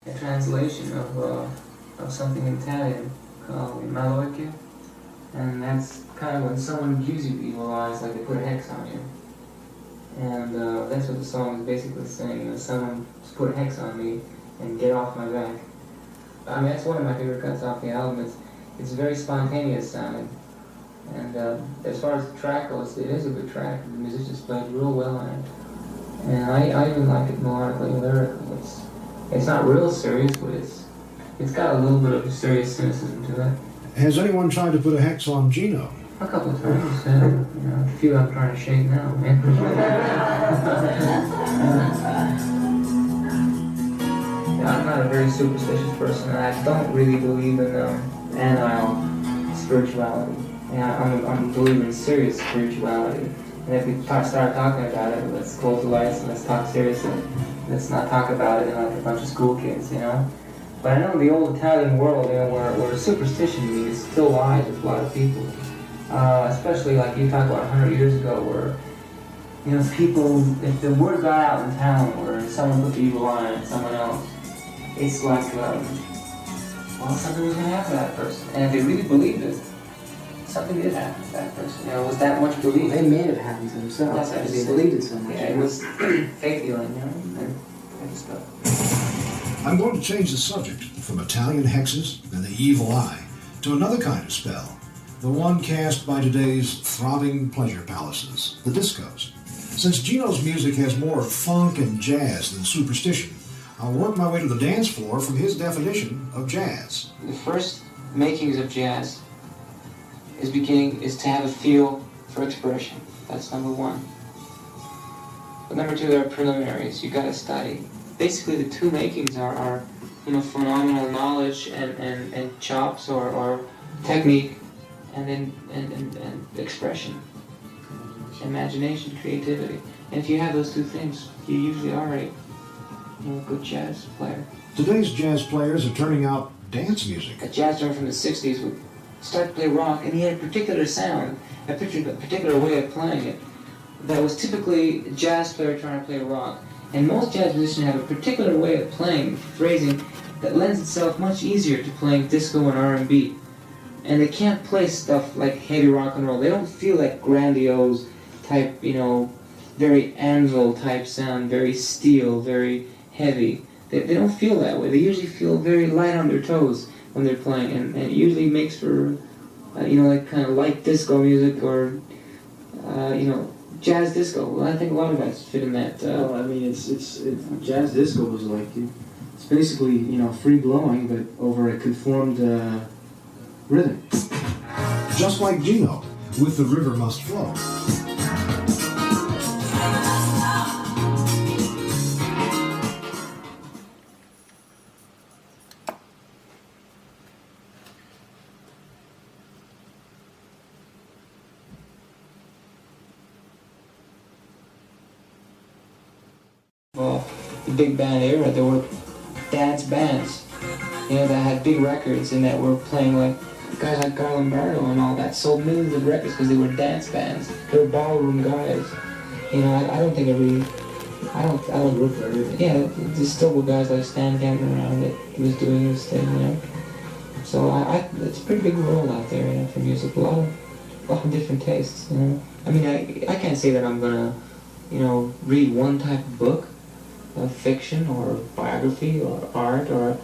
a translation of something in Italian called Maloiche, and that's kind of when someone gives you evil eyes, like they put a hex on you. And that's what the song is basically saying, you know, someone just put a hex on me and get off my back. I mean, that's one of my favorite cuts off the album. It's very spontaneous sounding. And as far as the track goes, it is a good track. The musicians played real well on it. And I even like it melodically and lyrically. It's not real serious, but it's got a little bit of serious cynicism to it. Has anyone tried to put a hex on Gino? A couple of times, you know, a few I'm trying to shake now, man. Yeah, I'm not a very superstitious person, and I don't really believe in anile spirituality. Yeah, I'm a believer in serious spirituality. And if we start talking about it, let's close the lights and let's talk seriously. Let's not talk about it like a bunch of school kids, you know. But I know in the old Italian world, you know, where superstition means still lies with a lot of people. Especially like you talked about 100 years ago, where, you know, people, if the word got out in town where someone put the evil eye on someone else, it's like, well, something was going to happen to that person. And if they really believed it, something did happen to that person. You know, it was that much belief. They made it happen to themselves because they believed it so much. Yeah, it was faith healing, you know, and kind of stuff. I'm going to change the subject from Italian hexes and the evil eye to another kind of spell. The one cast by today's throbbing pleasure palaces, the discos. Since Gino's music has more funk and jazz than superstition, I'll work my way to the dance floor from his definition of jazz. The first makings of jazz is to have a feel for expression. That's number one. But number two, there are preliminaries. You got to study. Basically, the two makings are you know, phenomenal knowledge and chops or technique. And then and expression, imagination, creativity. And if you have those two things, you usually are a good jazz player. Today's jazz players are turning out dance music. A jazz drummer from the 60s would start to play rock, and he had a particular sound, a particular way of playing it, that was typically a jazz player trying to play rock. And most jazz musicians have a particular way of playing, phrasing, that lends itself much easier to playing disco and R&B. And they can't play stuff like heavy rock and roll. They don't feel like grandiose type, you know, very anvil type sound, very steel, very heavy. They don't feel that way. They usually feel very light on their toes when they're playing, and it usually makes for, you know, like kind of light disco music or, you know, jazz disco. Well, I think a lot of guys fit in that. Well, I mean, it's jazz disco is like, it's basically, you know, free blowing, but over a conformed rhythm. Just like Gino, with The River Must Flow. Well, the big band era, there were dance bands, you know, that had big records and that were playing like guys like Carl Lombardo and all that sold millions of records because they were dance bands. They were ballroom guys. You know, I don't think I don't root for everything. Yeah, there's still guys like Stan Kenton around that was doing his thing, you know. So it's a pretty big world out there, you know, for music. A lot of different tastes, you know. I mean, I can't say that I'm gonna, you know, read one type of book, of fiction or biography or art or,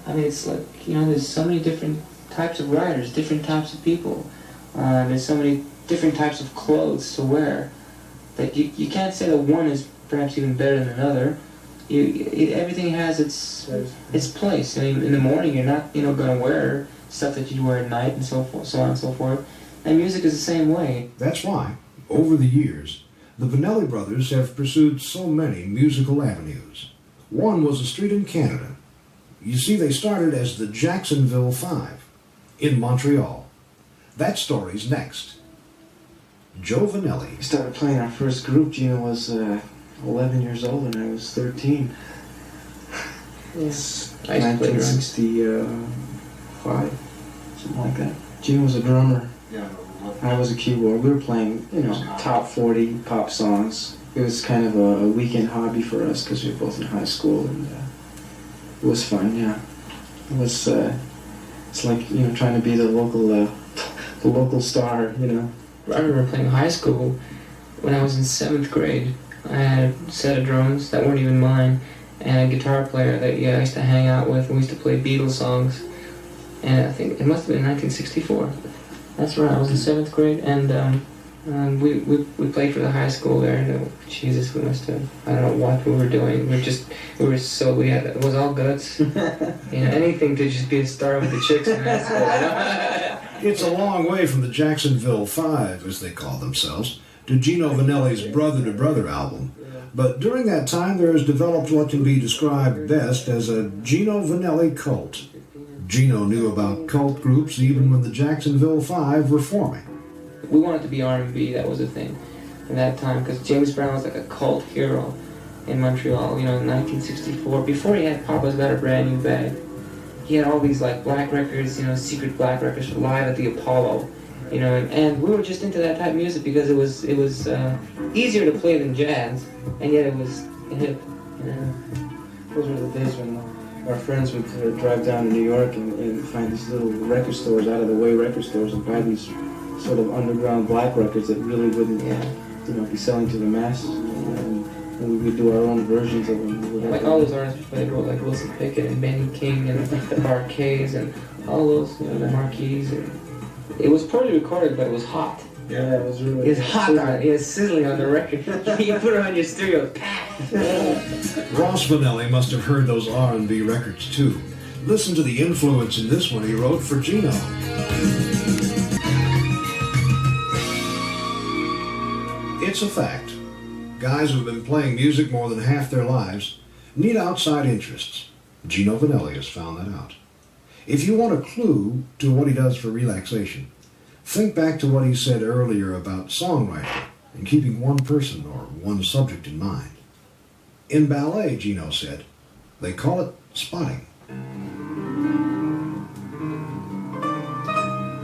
I mean, it's like, you know, there's so many different types of writers, different types of people. There's so many different types of clothes to wear that you can't say that one is perhaps even better than another. Everything has its place. I mean, in the morning you're not, you know, going to wear stuff that you wear at night and so forth, so on and so forth. And music is the same way. That's why, over the years, the Vannelli brothers have pursued so many musical avenues. One was a street in Canada. You see, they started as the Jacksonville Five in Montreal. That story's next. Joe Vannelli. We started playing our first group. Gino was 11 years old and I was 13. Yes. 1965, something like that. Gino was a drummer. Yeah. I was a keyboard. We were playing, you know, top 40 pop songs. It was kind of a weekend hobby for us because we were both in high school, and It was fun, yeah. It was, it's like, trying to be the local star, I remember playing high school when I was in 7th grade. I had a set of drums that weren't even mine, and a guitar player that I used to hang out with, and we used to play Beatles songs. And I think it must have been 1964. That's right, I was in 7th grade, and we played for the high school there, and Jesus, we must have, I don't know what we were doing. It was all guts. Anything to just be a star with the chicks in high school. It's a long way from the Jacksonville Five, as they call themselves, to Gino Vannelli's Brother to Brother album. But during that time, there has developed what can be described best as a Gino Vannelli cult. Gino knew about cult groups even when the Jacksonville Five were forming. We wanted to be R&B, that was the thing at that time, because James Brown was like a cult hero in Montreal, in 1964. Before he had Papa's Got a Brand New Bag, he had all these like black records, secret black records for Live at the Apollo, and we were just into that type of music because it was easier to play than jazz, and yet it was hip. Those were the days when our friends would drive down to New York and find these little record stores, out of the way record stores, and buy these sort of underground black records that really wouldn't be selling to the masses, and we would do our own versions of them. Like all those artists we played wrote, like Wilson Pickett and Benny King and the Bar-Kays and all those, the Marquis. And it was poorly recorded, but it was hot. Yeah, it was really. It was hot on it. It was sizzling on the record. You put it on your stereo. Ross Vannelli must have heard those R&B records too. Listen to the influence in this one he wrote for Gino. It's a fact. Guys who've been playing music more than half their lives need outside interests. Gino Vannelli has found that out. If you want a clue to what he does for relaxation, think back to what he said earlier about songwriting and keeping one person or one subject in mind. In ballet, Gino said, they call it spotting.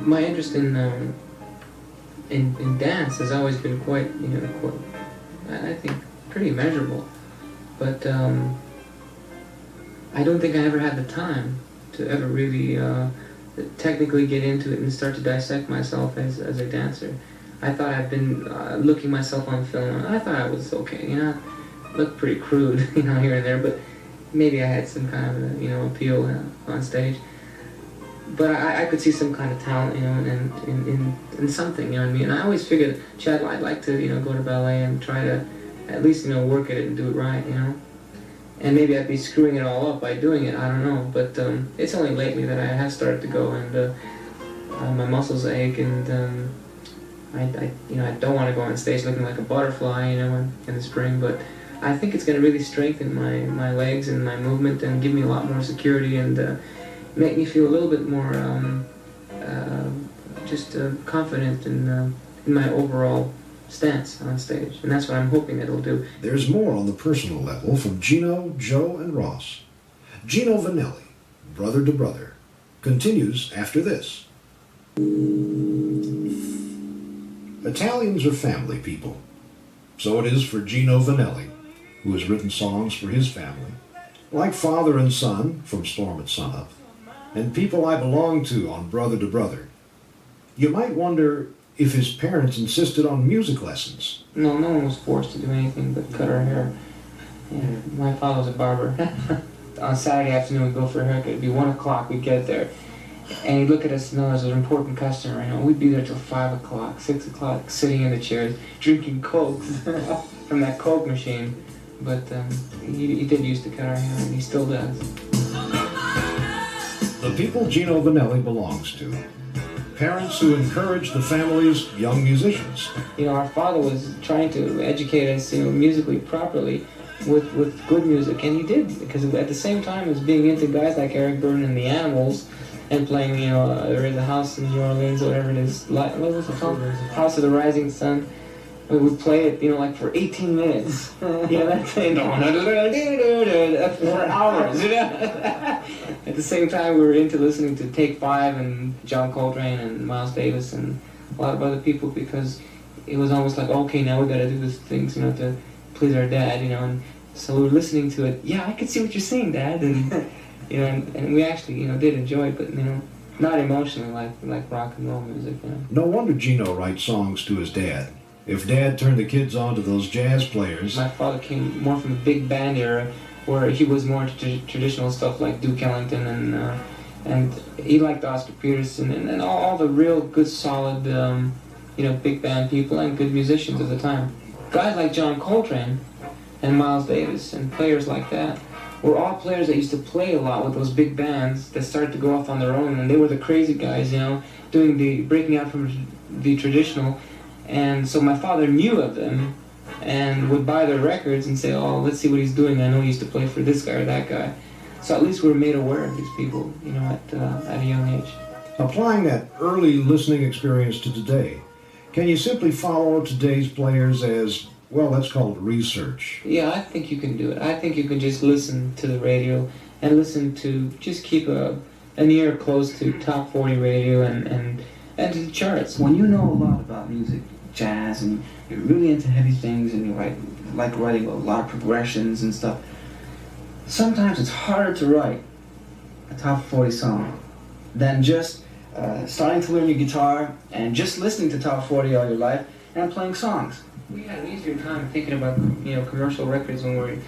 My interest in dance has always been quite, I think, pretty measurable. But I don't think I ever had the time to ever really technically get into it and start to dissect myself as a dancer. I thought I'd been looking myself on film, and I thought I was okay, looked pretty crude, here and there, but maybe I had some kind of, appeal on stage. But I could see some kind of talent, in something, you know what I mean? And I always figured, Chad, I'd like to, go to ballet and try to at least, work at it and do it right, And maybe I'd be screwing it all up by doing it, I don't know. But it's only lately that I have started to go, and my muscles ache, and I don't want to go on stage looking like a butterfly, in the spring, but I think it's going to really strengthen my legs and my movement and give me a lot more security and make me feel a little bit more confident in my overall stance on stage. And that's what I'm hoping it'll do. There's more on the personal level from Gino, Joe, and Ross. Gino Vannelli, Brother to Brother, continues after this. Italians are family people. So it is for Gino Vannelli, who has written songs for his family, like Father and Son from Storm at Sunup, and People I Belong To on Brother to Brother. You might wonder if his parents insisted on music lessons. No one was forced to do anything but cut our hair. Yeah, my father was a barber. On Saturday afternoon, we'd go for a haircut. It'd be 1 o'clock, we'd get there. And he'd look at us and know as an important customer, We'd be there till 5 o'clock, 6 o'clock, sitting in the chairs, drinking Coke from that Coke machine. But he did used to cut our hair, and he still does. The people Gino Vannelli belongs to. Parents who encourage the family's young musicians. Our father was trying to educate us, musically properly with good music, and he did, because at the same time as being into guys like Eric Burdon and the Animals, and playing, there is a house in New Orleans, whatever it is, what was it called? House of the Rising Sun. We would play it, like for 18 minutes. That thing, for hours. At the same time, we were into listening to Take 5 and John Coltrane and Miles Davis and a lot of other people, because it was almost like, okay, now we got to do these things, to please our dad, And so we were listening to it. Yeah, I could see what you're saying, Dad. And you know, and we actually, you know, did enjoy it, but, you know, not emotionally like rock and roll music, you know. No wonder Gino writes songs to his dad. If Dad turned the kids on to those jazz players... My father came more from the big band era, where he was more into traditional stuff like Duke Ellington, and he liked Oscar Peterson, and all the real good, solid, you know, big band people and good musicians of the time. Guys like John Coltrane and Miles Davis and players like that were all players that used to play a lot with those big bands that started to go off on their own, and they were the crazy guys, you know, breaking out from the traditional. And so my father knew of them and would buy their records and say, oh, let's see what he's doing. I know he used to play for this guy or that guy. So at least we were made aware of these people, you know, at a young age. Applying that early listening experience to today, can you simply follow today's players as, well, let's call it research? Yeah, I think you can do it. I think you can just listen to the radio and just keep an ear close to top 40 radio and to the charts. When you know a lot about music, jazz, and you're really into heavy things, and you like writing a lot of progressions and stuff, sometimes it's harder to write a top 40 song than just starting to learn your guitar and just listening to top 40 all your life and playing songs. We had an easier time thinking about, you know, commercial records when we were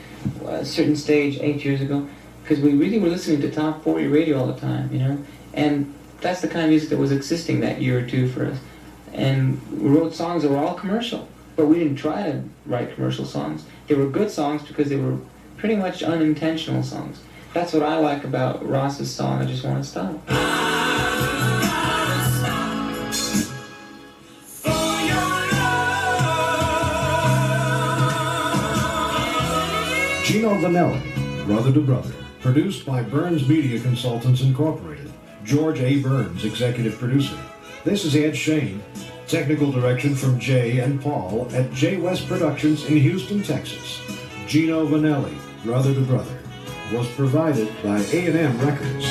at a certain stage 8 years ago, because we really were listening to top 40 radio all the time, you know, and that's the kind of music that was existing that year or two for us. And we wrote songs that were all commercial, but we didn't try to write commercial songs. They were good songs because they were pretty much unintentional songs. That's what I like about Ross's song, I Just Want to Stop. Gino Vannelli, Brother to Brother, produced by Burns Media Consultants Incorporated. George A. Burns, executive producer. This is Ed Shane. Technical direction from Jay and Paul at J West Productions in Houston, Texas. Gino Vannelli, Brother to Brother, was provided by A&M Records.